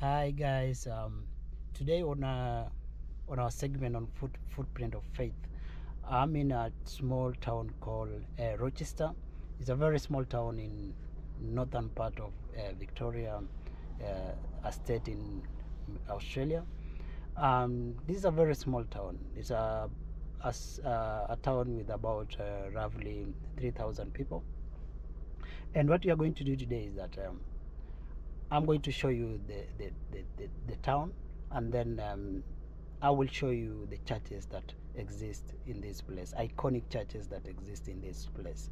Hi guys, today on our segment on footprint of faith, I'm in a small town called Rochester. It's a very small town in northern part of Victoria, a state in Australia. This is a very small town. It's a town with about roughly 3,000 people. And what we are going to do today is that I'm going to show you the town, and then I will show you the churches that exist in this place, iconic churches that exist in this place.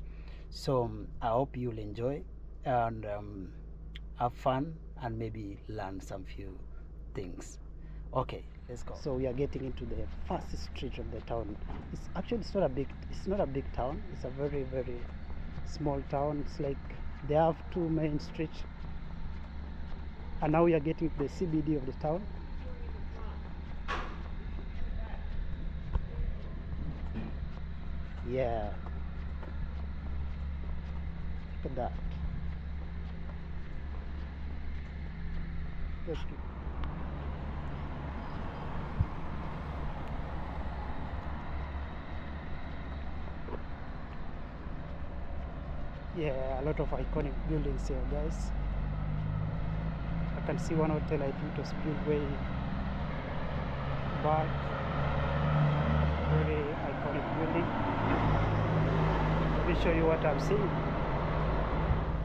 So I hope you'll enjoy and have fun and maybe learn some few things. Okay, let's go. So we are getting into the first street of the town. It's not a big town. It's a very small town. It's like they have two main streets. And now we are getting to the CBD of the town. Yeah. Look at that. Yeah, a lot of iconic buildings here, guys. I can see one hotel, I think it was built way back. Very iconic building. Let me show you what I'm seeing.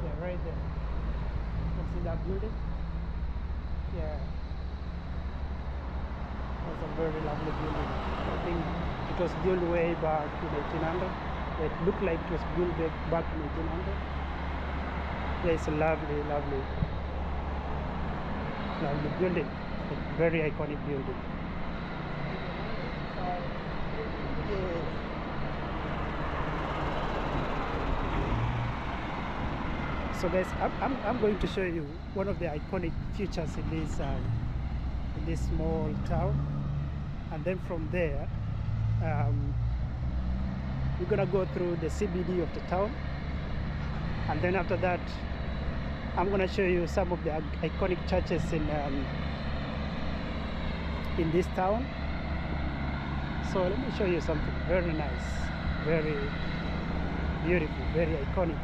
Yeah, right there. You can see that building? Yeah. That's a very lovely building. I think it was built way back in 1800. It looked like it was built back in 1800. Yeah, it's a lovely building. A very iconic building. So guys, I'm going to show you one of the iconic features in this small town, and then from there we're gonna go through the CBD of the town, and then after that I'm gonna show you some of the iconic churches in this town. So let me show you something very nice, very beautiful, very iconic.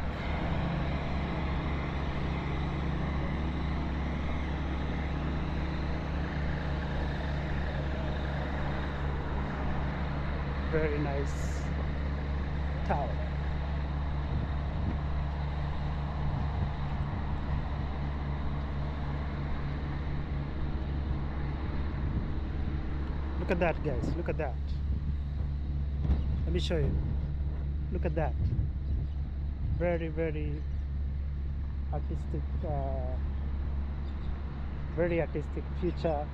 Very nice town. Look at that, guys. Look at that. Let me show you. Look at that. Very artistic, very artistic feature.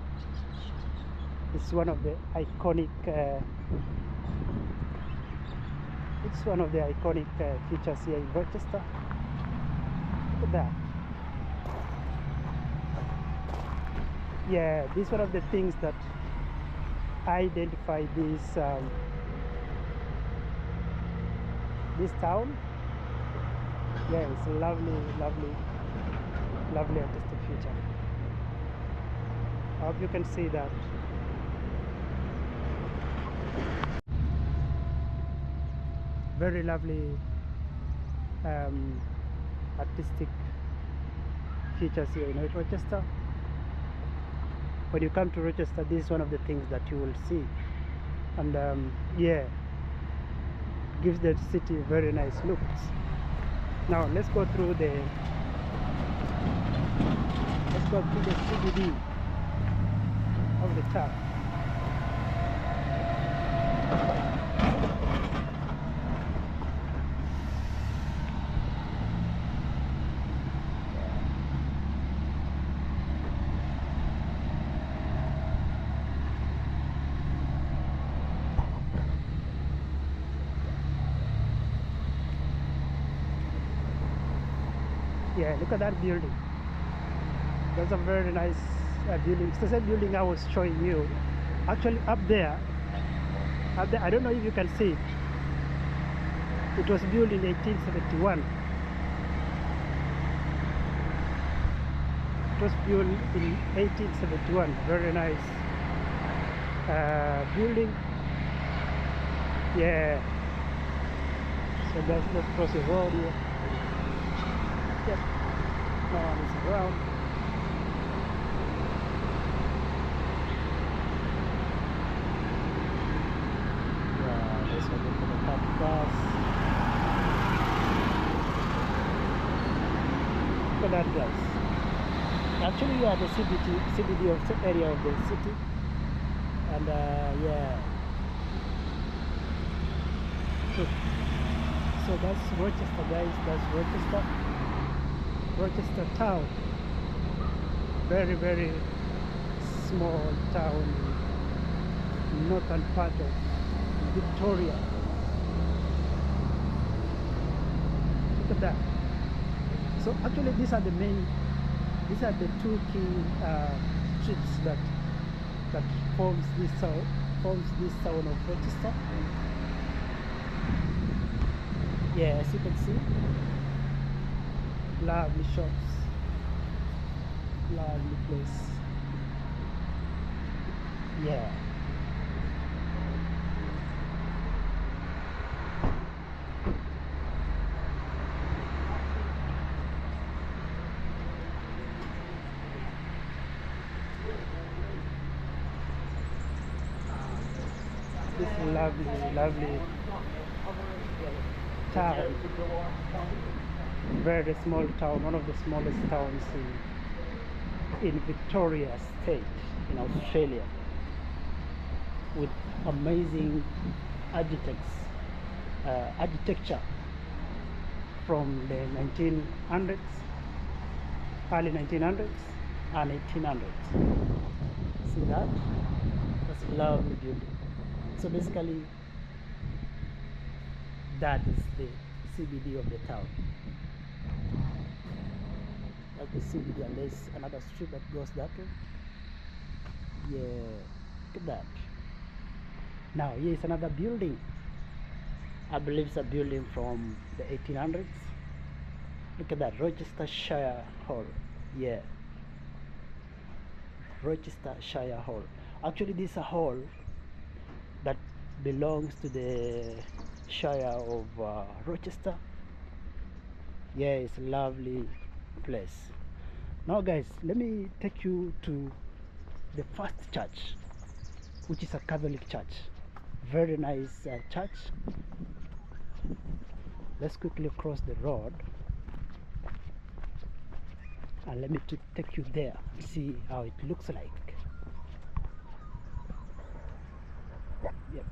It's one of the iconic features here in Rotchester. Look at that. Yeah, this is one of the things that identify this town. Yeah, it's a lovely artistic feature. I hope you can see that. Very lovely artistic features here in Rochester. When you come to Rochester, this is one of the things that you will see, and yeah, gives the city very nice looks. Now let's go through the CBD of the town. Yeah, look at that building. That's a very nice building. It's the same building I was showing you. Actually, up there, I don't know if you can see it. It was built in 1871. It was built in 1871. Very nice building. Yeah. So let's cross the road here. Yep. No one is around. Yeah, let's go to the park bus. Look at that, guys. Actually, we are the CBD of the area of the city, and yeah. So that's Rochester, guys. That's Rochester town. Very, very small town in northern part of Victoria. Look at that. So actually, these are the two key streets that forms this town of Rochester. Yeah, as you can see, lovely shops, lovely place. Yeah. This lovely town, very small town, one of the smallest towns in Victoria State in Australia, with amazing architecture from the 1900s, early 1900s and 1800s. See that? That's a lovely building. So basically, that is the CBD of the town. That's the CBD, and there's another street that goes that way. Yeah, look at that. Now here is another building. I believe it's a building from the 1800s. Look at that, Rochester Shire Hall. Yeah, Rochester Shire Hall. Actually, this is a hall that belongs to the Shire of Rochester. Yeah, it's a lovely place. Now guys, let me take you to the first church, which is a Catholic church. Very nice church. Let's quickly cross the road and let me take you there and see how it looks like. Yep.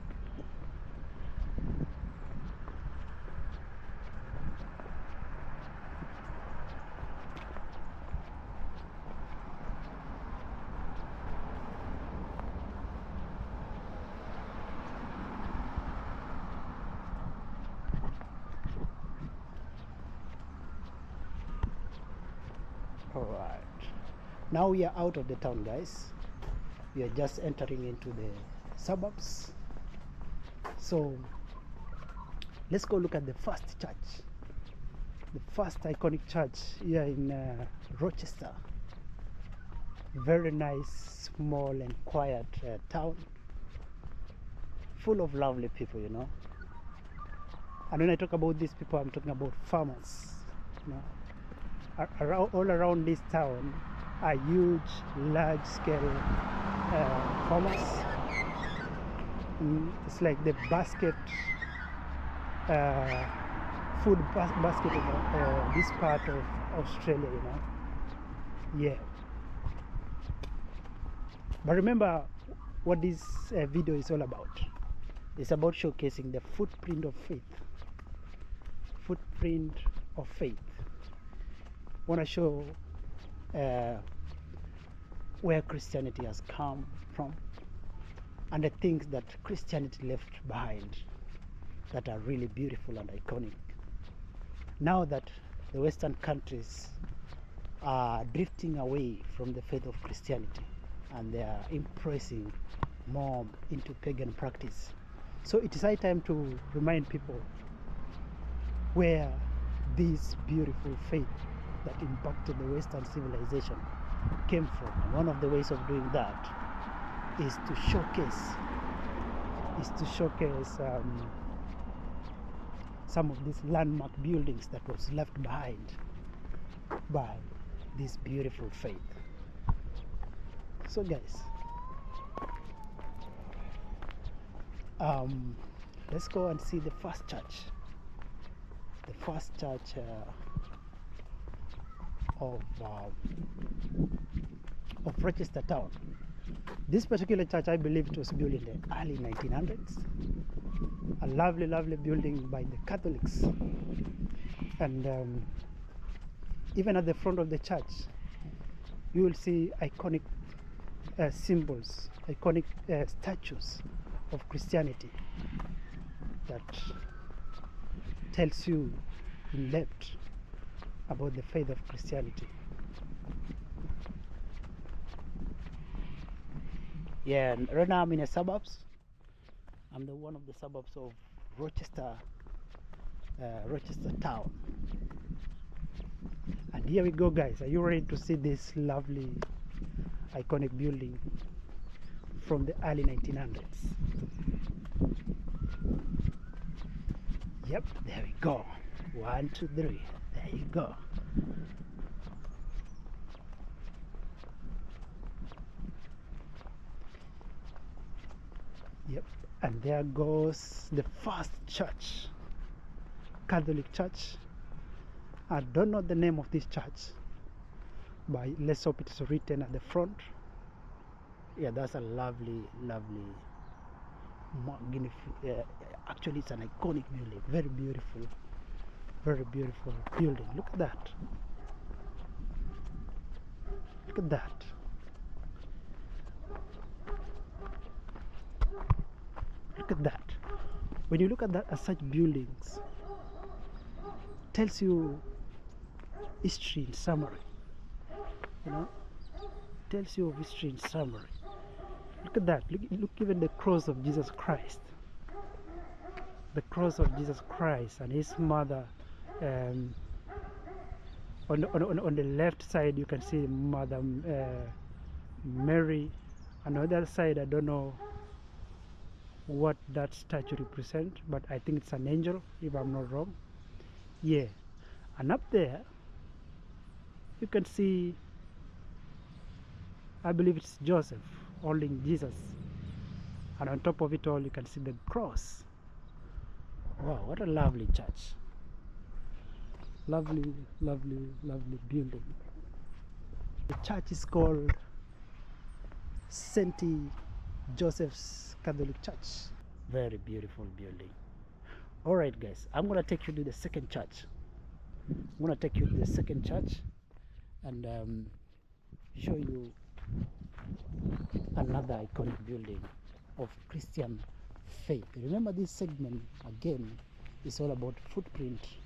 Alright, now we are out of the town, guys. We are just entering into the suburbs. So let's go look at the first church, the first iconic church here in Rochester. Very nice, small and quiet town, full of lovely people, you know. And when I talk about these people, I'm talking about farmers, you know. All around this town are huge, large-scale farmers. It's like the food basket of this part of Australia, you know. Yeah. But remember what this video is all about. It's about showcasing the footprint of faith. Footprint of faith. I want to show where Christianity has come from and the things that Christianity left behind that are really beautiful and iconic. Now that the Western countries are drifting away from the faith of Christianity and they are impressing more into pagan practice, so it is high time to remind people where this beautiful faith that impacted the Western civilization came from. And one of the ways of doing that is to showcase some of these landmark buildings that was left behind by this beautiful faith. So guys, let's go and see the first church of Rochester town. This particular church, I believe it was built in the early 1900s. A lovely building by the Catholics. And even at the front of the church, you will see iconic symbols, iconic statues of Christianity that tells you in depth about the faith of Christianity. Yeah, and right now I'm in the suburbs. I'm the one of the suburbs of Rochester town. And here we go, guys. Are you ready to see this lovely iconic building from the early 1900s? Yep, there we go. 1, 2, 3. There you go. Yep, and there goes the first church, Catholic church. I don't know the name of this church, but let's hope it's written at the front. Yeah, that's a lovely actually it's an iconic building, very beautiful building. Look at that, look at that. Look at that. When you look at that, at such buildings, tells you history in summary. You know, tells you of history in summary. Look at that. Look even the cross of Jesus Christ. The cross of Jesus Christ and his mother. On the left side, you can see Mother Mary. On the other side, I don't know what that statue represents, but I think it's an angel, if I'm not wrong. Yeah, and up there you can see, I believe it's Joseph holding Jesus, and on top of it all you can see the cross. Wow, what a lovely church. Lovely building. The church is called St. Joseph's Catholic Church. Very beautiful building. Alright guys, I'm gonna take you to the second church. And show you another iconic building of Christian faith. Remember, this segment again is all about footprint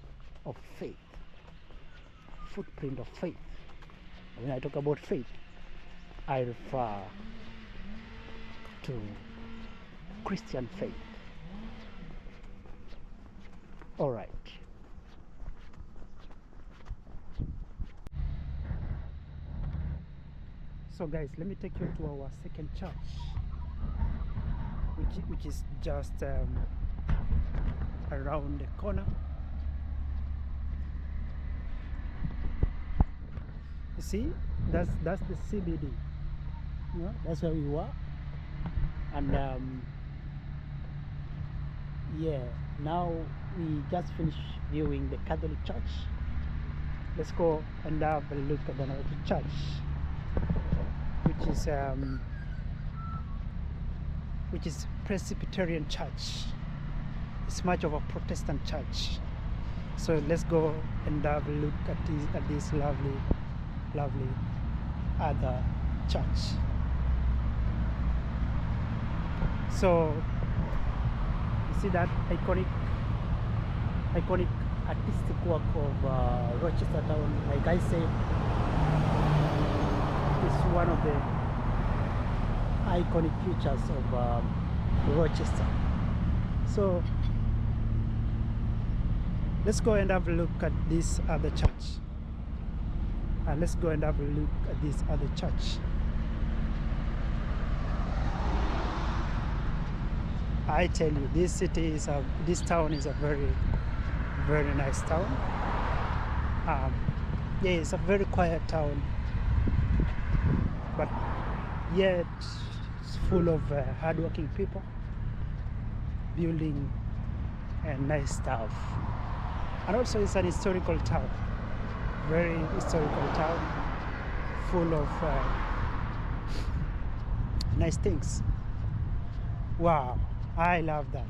of faith. Footprint of faith. When I talk about faith, I refer to Christian faith. All right. So guys, let me take you to our second church, which is just around the corner. You see, that's the CBD. You know, that's where we were. And yeah, now we just finished viewing the Catholic Church. Let's go and have a look at another church, which is Presbyterian Church. It's much of a Protestant church. So let's go and have a look at this lovely other church. So you see that iconic artistic work of Rochester town. Like I said, it's one of the iconic features of Rochester. So let's go and have a look at this other church. And let's go and have a look at this other church. I tell you, this town is a very, very nice town. Yeah, it's a very quiet town, but yet it's full of hardworking people building nice stuff. And also it's an historical town, very historical town, full of nice things. Wow, I love that.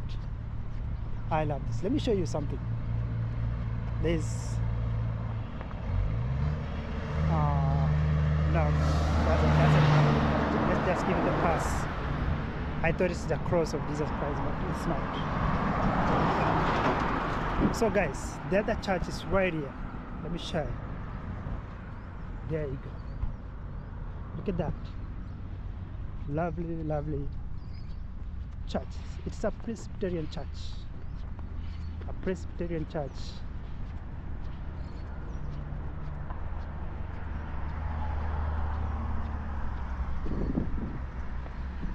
I love this. Let me show you something. There's no, doesn't. Let's just give it a pass. I thought it's the cross of Jesus Christ, but it's not. So guys, the other church is right here. Let me show you. There you go. Look at that. Lovely, lovely church. It's a Presbyterian church. A Presbyterian church.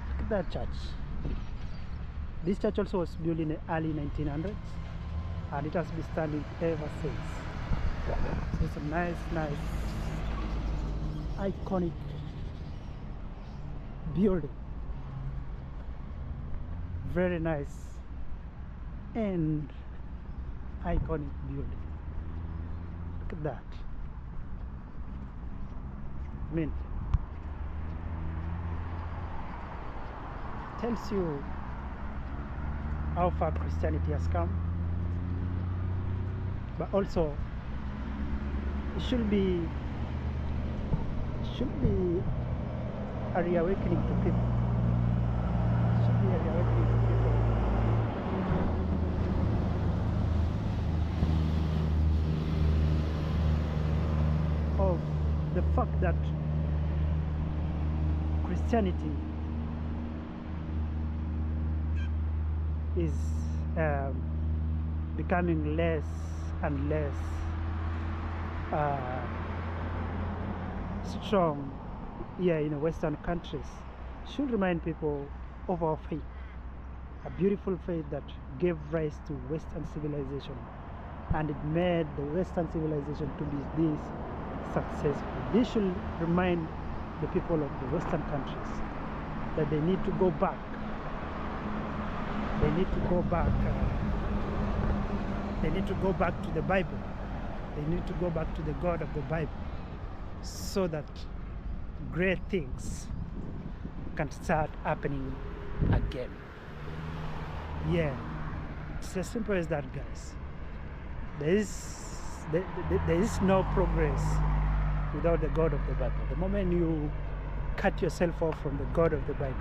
Look at that church. This church also was built in the early 1900s, and it has been standing ever since. So it's a nice, iconic building. Very nice and iconic building. Look at that. I mean, tells you how far Christianity has come, but also it should be a reawakening to people. It should be a reawakening to people. Of the fact that Christianity is becoming less and less strong here in Western countries. Should remind people of our faith, a beautiful faith that gave rise to Western civilization, and it made the Western civilization to be this successful. This should remind the people of the Western countries that they need to go back. They need to go back. They need to go back to the Bible. They need to go back to the God of the Bible, so that great things can start happening again. Yeah, it's as simple as that, guys. There is no progress without the God of the Bible. The moment you cut yourself off from the God of the Bible,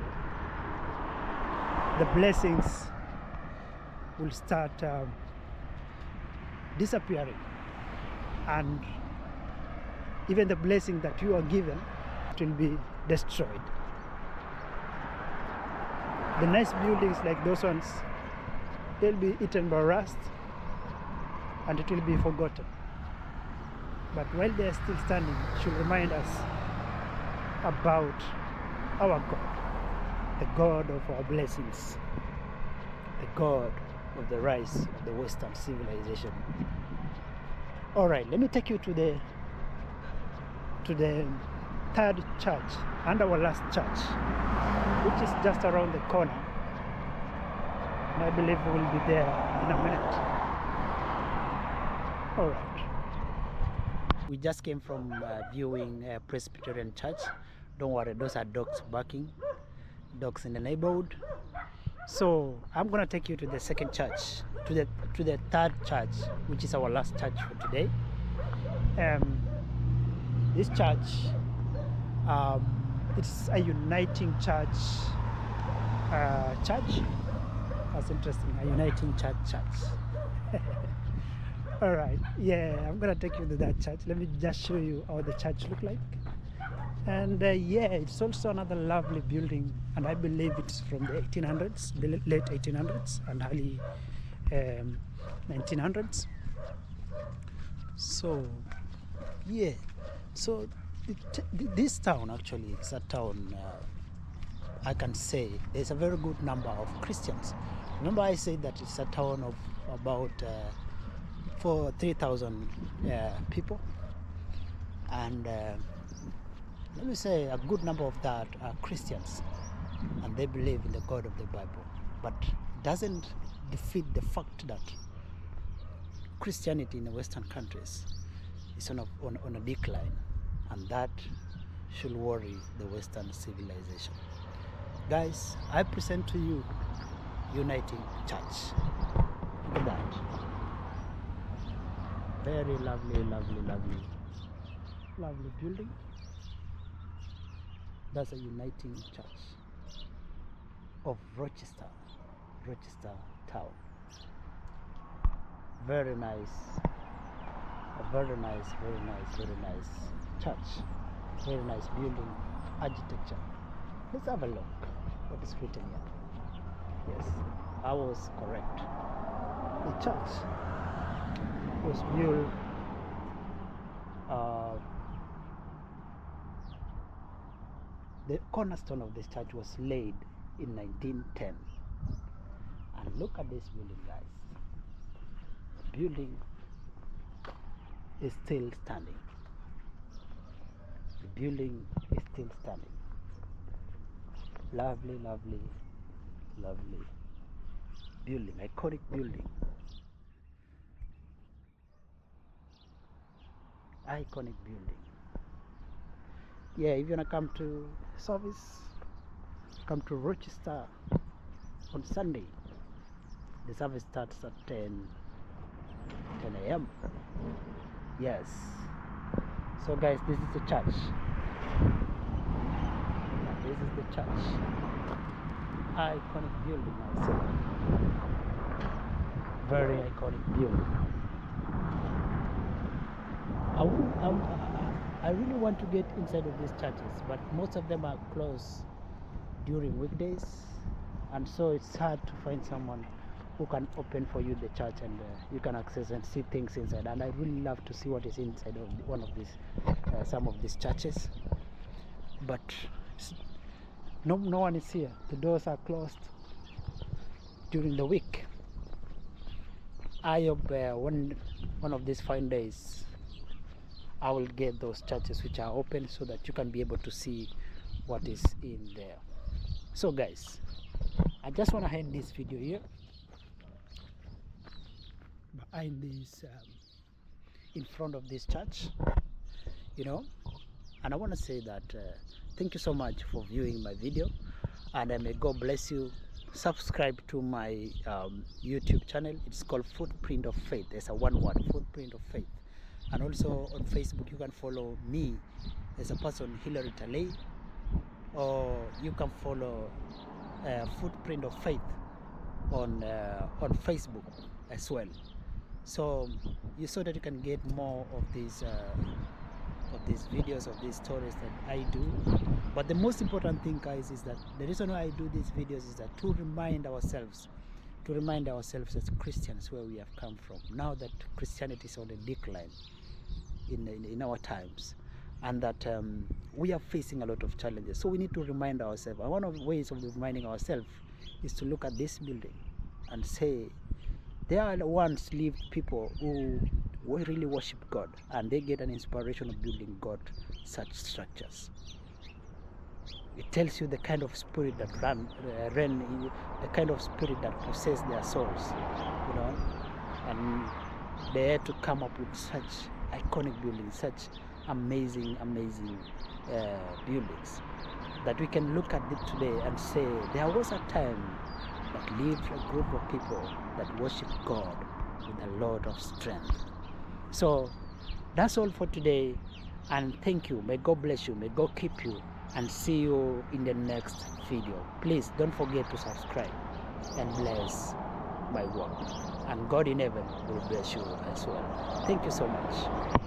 the blessings will start disappearing, and even the blessing that you are given will be destroyed. The nice buildings like those ones, they'll be eaten by rust and it will be forgotten. But while they are still standing, it should remind us about our God, the God of our blessings, the God of the rise of the Western civilization. All right, let me take you to the third church and our last church, which is just around the corner, and I believe we will be there in a minute. All right, we just came from viewing a Presbyterian church. Don't worry, those are dogs barking, dogs in the neighborhood. So I'm gonna take you to the second church, to the third church, which is our last church for today. This church, it's a uniting church. That's interesting. A uniting church. All right, yeah, I'm gonna take you to that church. Let me just show you how the church look like. And yeah, it's also another lovely building, and I believe it's from the 1800s, the late 1800s and early 1900s. So yeah, So this town actually is a town, I can say there's a very good number of Christians. Remember I said that it's a town of about 3,000 people, and let me say a good number of that are Christians, and they believe in the God of the Bible. But it doesn't defeat the fact that Christianity in the Western countries is on a decline, and that should worry the Western civilization. Guys, I present to you Uniting Church. Look at that. Very lovely, lovely, lovely, lovely building. That's a Uniting Church of Rotchester town. Very nice, very nice church, very nice building, architecture. Let's have a look what is written here. Yes, I was correct. The church was built the cornerstone of this church was laid in 1910. And look at this building, guys. The building is still standing. The building is still standing. Lovely, lovely, lovely building, iconic building. Iconic building. Yeah, if you wanna come to service, come to Rotchester on Sunday. The service starts at 10 a.m. Yes. So guys, this is the church. This is the church. Iconic building, I say. Very iconic building. I really want to get inside of these churches, but most of them are closed during weekdays, and so it's hard to find someone who can open for you the church, and you can access and see things inside. And I really love to see what is inside of one of these some of these churches, but no one is here. The doors are closed during the week. I hope one of these fine days I will get those churches which are open, so that you can be able to see what is in there. So guys, I just want to end this video here behind this in front of this church, and I want to say that thank you so much for viewing my video, and may God bless you. Subscribe to my YouTube channel. It's called Footprint of Faith. It's a one word, Footprint of Faith. And also on Facebook you can follow me as a person, Hilary Taley, or you can follow Footprint of Faith on Facebook as well. So that you can get more of these videos, of these stories that I do. But the most important thing, guys, is that the reason why I do these videos is that to remind ourselves as Christians where we have come from. Now that Christianity is on the decline in our times, and that we are facing a lot of challenges, so we need to remind ourselves. And one of the ways of reminding ourselves is to look at this building and say, there are once lived people who really worship God, and they get an inspiration of building God such structures. It tells you the kind of spirit that ran the kind of spirit that possessed their souls, and they had to come up with such iconic buildings, such amazing buildings, that we can look at it today and say there was a time that lived a group of people that worship God with a lot of strength. So that's all for today, and thank you. May God bless you, may God keep you, and see you in the next video. Please don't forget to subscribe and bless my work, and God in heaven will bless you as well. Thank you so much.